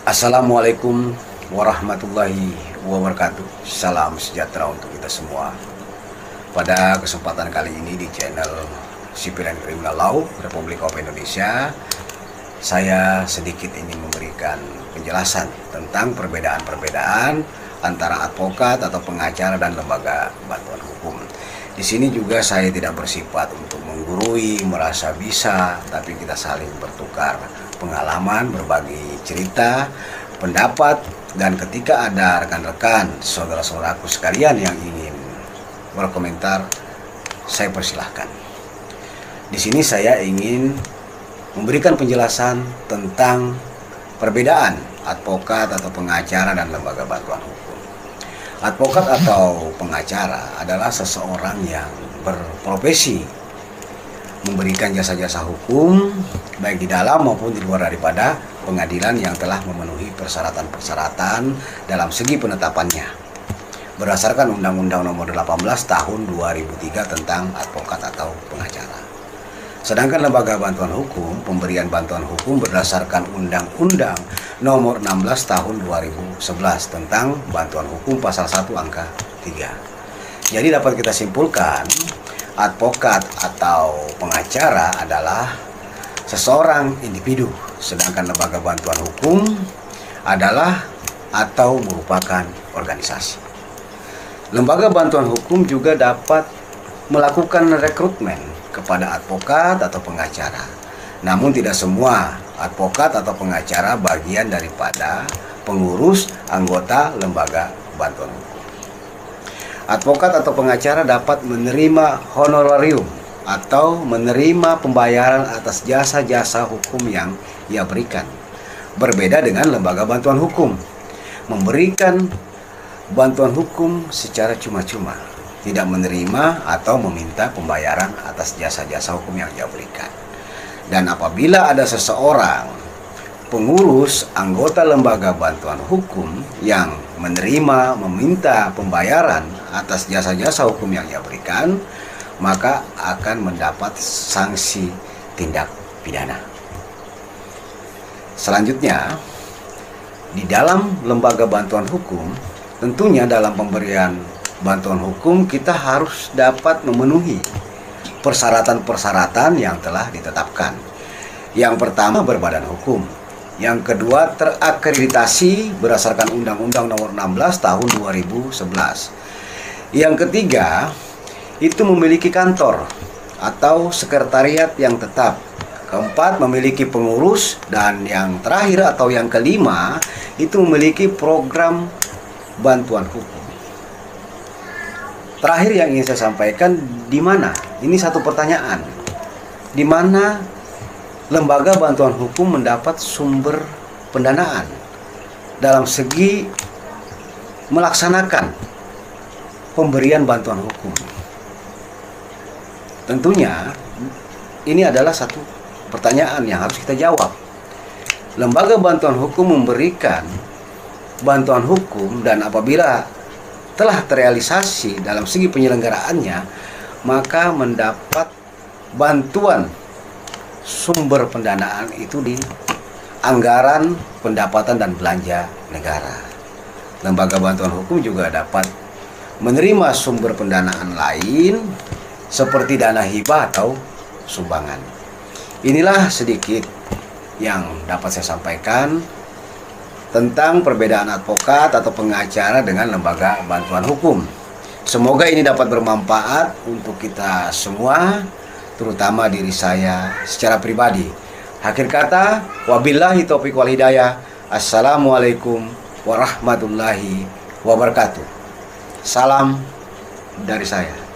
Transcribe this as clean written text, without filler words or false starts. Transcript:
Assalamualaikum warahmatullahi wabarakatuh. Salam sejahtera untuk kita semua. Pada kesempatan kali ini di channel Sipil dan Criminal Law Republik of Indonesia, saya sedikit ingin memberikan penjelasan tentang perbedaan-perbedaan antara advokat atau pengacara dan lembaga bantuan hukum. Di sini juga saya tidak bersifat untuk menggurui, merasa bisa, tapi kita saling bertukar pengalaman, berbagi cerita, pendapat, dan ketika ada rekan-rekan, saudara-saudaraku sekalian yang ingin berkomentar, saya persilahkan. Di sini saya ingin memberikan penjelasan tentang perbedaan advokat atau pengacara dan lembaga bantuan hukum. Advokat atau pengacara adalah seseorang yang berprofesi memberikan jasa-jasa hukum baik di dalam maupun di luar daripada pengadilan yang telah memenuhi persyaratan-persyaratan dalam segi penetapannya berdasarkan Undang-Undang Nomor 18 Tahun 2003 tentang advokat atau pengacara. Sedangkan lembaga bantuan hukum, pemberian bantuan hukum berdasarkan Undang-Undang Nomor 16 Tahun 2011 tentang bantuan hukum pasal 1 angka 3. Jadi dapat kita simpulkan, advokat atau pengacara adalah seseorang individu, sedangkan lembaga bantuan hukum adalah atau merupakan organisasi. Lembaga bantuan hukum juga dapat melakukan rekrutmen kepada advokat atau pengacara. Namun tidak semua advokat atau pengacara bagian daripada pengurus anggota lembaga bantuan hukum. Advokat atau pengacara dapat menerima honorarium atau menerima pembayaran atas jasa-jasa hukum yang ia berikan. Berbeda dengan lembaga bantuan hukum, memberikan bantuan hukum secara cuma-cuma, tidak menerima atau meminta pembayaran atas jasa-jasa hukum yang ia berikan. Dan apabila ada seseorang pengurus anggota lembaga bantuan hukum yang menerima, meminta pembayaran atas jasa-jasa hukum yang ia berikan, maka akan mendapat sanksi tindak pidana. Selanjutnya, di dalam lembaga bantuan hukum, tentunya dalam pemberian bantuan hukum kita harus dapat memenuhi persyaratan-persyaratan yang telah ditetapkan. Yang pertama, berbadan hukum. Yang kedua, terakreditasi berdasarkan Undang-Undang Nomor 16 Tahun 2011. Yang ketiga, itu memiliki kantor atau sekretariat yang tetap. Keempat, memiliki pengurus. Dan yang terakhir atau yang kelima, itu memiliki program bantuan hukum. Terakhir yang ingin saya sampaikan, di mana? Ini satu pertanyaan. Di mana lembaga bantuan hukum mendapat sumber pendanaan dalam segi melaksanakan pemberian bantuan hukum? Tentunya ini adalah satu pertanyaan yang harus kita jawab. Lembaga bantuan hukum memberikan bantuan hukum, dan apabila telah terrealisasi dalam segi penyelenggaraannya, maka mendapat bantuan sumber pendanaan itu di anggaran pendapatan dan belanja negara. Lembaga bantuan hukum juga dapat menerima sumber pendanaan lain seperti dana hibah atau sumbangan. Inilah sedikit yang dapat saya sampaikan tentang perbedaan advokat atau pengacara dengan lembaga bantuan hukum. Semoga ini dapat bermanfaat untuk kita semua, terutama diri saya secara pribadi. Akhir kata, wabillahi taufiq wal hidayah. Assalamualaikum warahmatullahi wabarakatuh. Salam dari saya.